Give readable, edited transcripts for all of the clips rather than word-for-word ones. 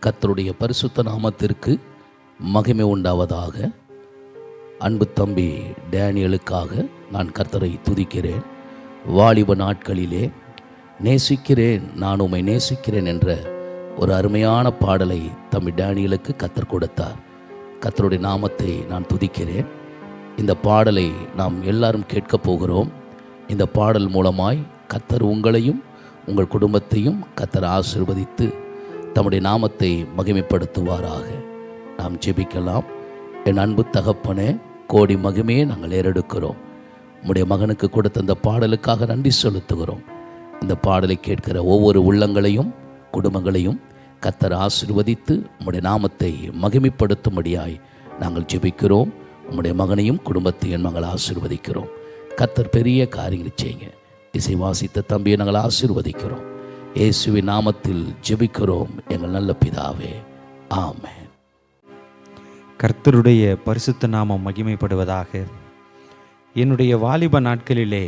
கர்த்தருடைய பரிசுத்த நாமத்திற்கு மகிமை உண்டாவதாக. அன்பு தம்பி டேனியலுக்காக நான் கர்த்தரை துதிக்கிறேன். வாலிப நாட்களிலே நேசிக்கிறேன், நான் உம்மை நேசிக்கிறேன் என்ற ஒரு அருமையான பாடலை தம்பி டேனியலுக்கு கர்த்தர் கொடுத்தார். கர்த்தருடைய நாமத்தை நான் துதிக்கிறேன். இந்த பாடலை நாம் எல்லாரும் கேட்கப் போகிறோம். இந்த பாடல் மூலமாய் கர்த்தர் உங்களையும் உங்கள் குடும்பத்தையும் கர்த்தர் ஆசீர்வதித்து தம்முடைய நாமத்தை மகிமைப்படுத்துவாராக. நாம் ஜெபிக்கலாம். என் அன்பு தகப்பனே, கோடி மகிமையை நாங்கள் ஏறெடுக்கிறோம். உம்முடைய மகனுக்கு கொடுத்த இந்த பாடலுக்காக நன்றி செலுத்துகிறோம். இந்த பாடலை கேட்கிற ஒவ்வொரு உள்ளங்களையும் குடும்பங்களையும் கர்த்தர் ஆசீர்வதித்து உம்முடைய நாமத்தை மகிமைப்படுத்தும்படியாய் நாங்கள் ஜெபிக்கிறோம். உம்முடைய மகனையும் குடும்பத்தையும் நாங்கள் ஆசீர்வதிக்கிறோம். கர்த்தர் பெரிய காரியங்களை செய்யுங்க. இசை வாசித்த தம்பியை நாங்கள் ஆசீர்வதிக்கிறோம். இயேசுவின் நாமத்தில் ஜெபிக்கிறோம் எங்கள் நல்ல பிதாவே, ஆமென். கர்த்தருடைய பரிசுத்த நாமம் மகிமைப்படுவதாக. என்னுடைய வாலிப நாட்களிலே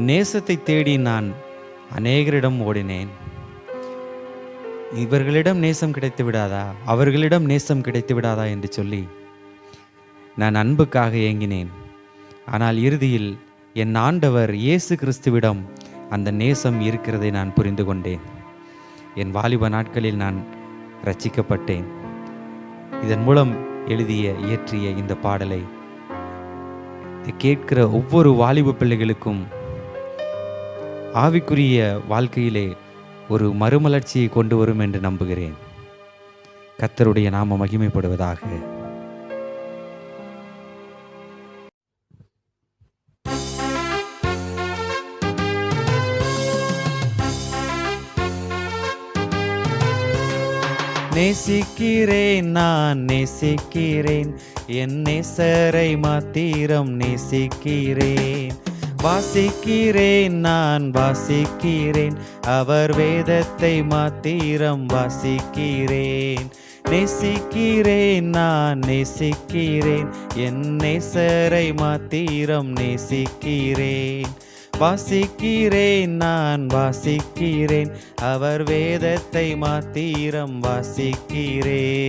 நேசத்தை தேடி நான் அநேகரிடம் ஓடினேன். இவர்களிடம் நேசம் கிடைத்து விடாதா, அவர்களிடம் நேசம் கிடைத்து விடாதா என்று சொல்லி நான் அன்புக்காக ஏங்கினேன். ஆனால் இறுதியில் என் ஆண்டவர் இயேசு கிறிஸ்துவிடம் அந்த நேசம் இருக்கிறதை நான் புரிந்து கொண்டேன். என் வாலிப நாட்களில் நான் ரட்சிக்கப்பட்டேன். இதன் மூலம் இயற்றிய இந்த பாடலை கேட்கிற ஒவ்வொரு வாலிப பிள்ளைகளுக்கும் ஆவிக்குரிய வாழ்க்கையிலே ஒரு மறுமலர்ச்சியை கொண்டு வரும் என்று நம்புகிறேன். கர்த்தருடைய நாமம் மகிமைப்படுவதாக. நேசிக்கிறேன், நான் நேசிக்கிறேன், என் நேசரை மாத்திரம் நேசிக்கிறேன். வாசிக்கிறேன், நான் வாசிக்கிறேன், அவர் வேதத்தை மாத்திரம் வாசிக்கிறேன். நேசிக்கிறேன், நான் நேசிக்கிறேன், என் நேசரை மாத்திரம் நேசிக்கிறேன். வாசிக்கிறேன், நான் வாசிக்கிறேன், அவர் வேதத்தை மாத்திரம் வாசிக்கிறேன்.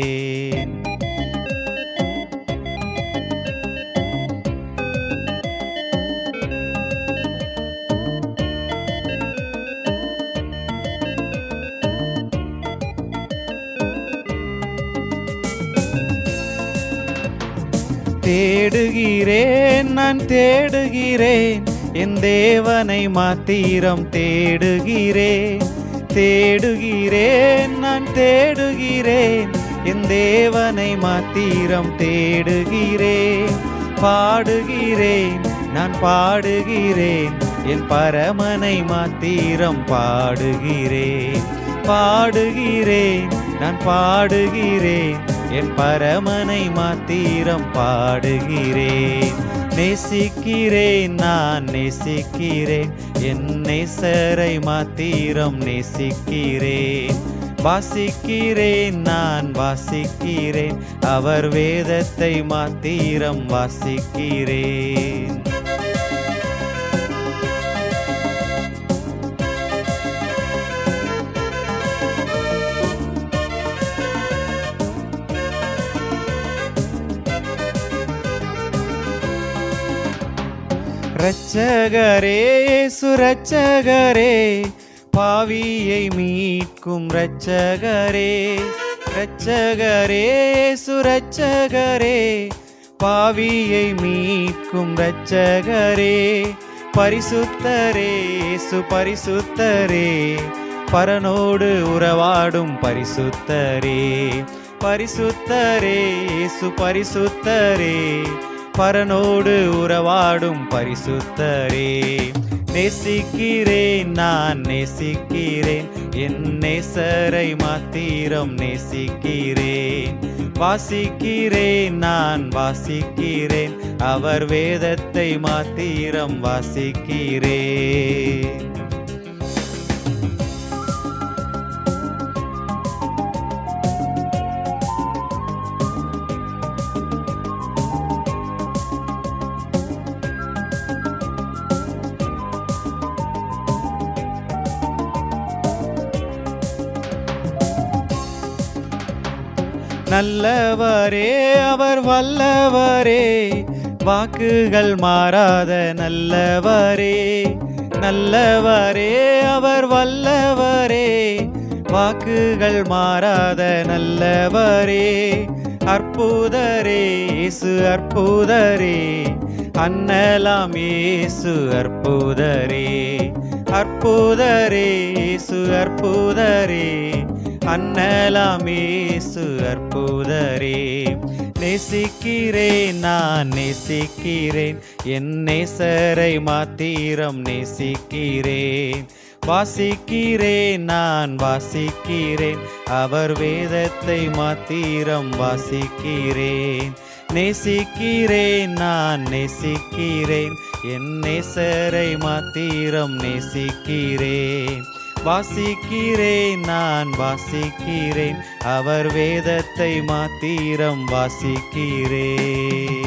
தேடுகிறேன், நான் தேடுகிறேன், என் தேவனை மாத்திரம் தேடுகிறேன். தேடுகிறேன், நான் தேடுகிறேன், என் தேவனை மாத்திரம் தேடுகிறேன். பாடுகிறேன், நான் பாடுகிறேன், என் பரமனை மாத்திரம் பாடுகிறேன். பாடுகிறேன், நான் பாடுகிறேன், என் பரமனை மாத்திரம் பாடுகிறேன். நேசிக்கிறேன், நான் நேசிக்கிறேன், என் நேசரை மாத்திரம் நேசிக்கிறேன். வாசிக்கிறேன், நான் வாசிக்கிறேன், அவர் வேதத்தை மாத்திரம் வாசிக்கிறேன். இரட்சகரே, சுரட்சகரே, பாவியை மீட்கும் இரட்சகரே. இரட்சகரே, சுரட்சகரே, பாவியை மீட்கும் இரட்சகரே. பரிசுத்தரே, சுபரிசுத்தரே, பரனோடு உறவாடும் பரிசுத்தரே. பரிசுத்தரே, சுபரிசுத்தரே, பரனோடு உறவாடும் பரிசுத்தரே. நேசிக்கிறேன், நான் நேசிக்கிறேன், என் நேசரை மாத்திரம் நேசிக்கிறேன். வாசிக்கிறேன், நான் வாசிக்கிறேன், அவர் வேதத்தை மாத்திரம் வாசிக்கிறேன். நல்லவரே அவர் வல்லவரே, வாக்குகள் மாறாத நல்லவரே. நல்லவரே அவர் வல்லவரே, வாக்குகள் மாறாத நல்லவரே. அற்புதரே இயேசு அற்புதரே, அன்னலாம் இயேசு அற்புதரே. அற்புதரே இயேசு அற்புதரே, அன்னலாம் இயேசு அற்புதரே. நேசிக்கிறேன் நான் நேசிக்கிறேன், என் நேசரை மாத்திரம் நேசிக்கிறேன். வாசிக்கிறேன் நான் வாசிக்கிறேன், அவர் வேதத்தை மாத்திரம் வாசிக்கிறேன். நேசிக்கிறேன் நான் நேசிக்கிறேன், என் நேசரை மாத்திரம் நேசிக்கிறேன். வாசிக்கிறேன் நான் வாசிக்கிறேன், அவர் வேதத்தை மாத்திரம் வாசிக்கிறேன்.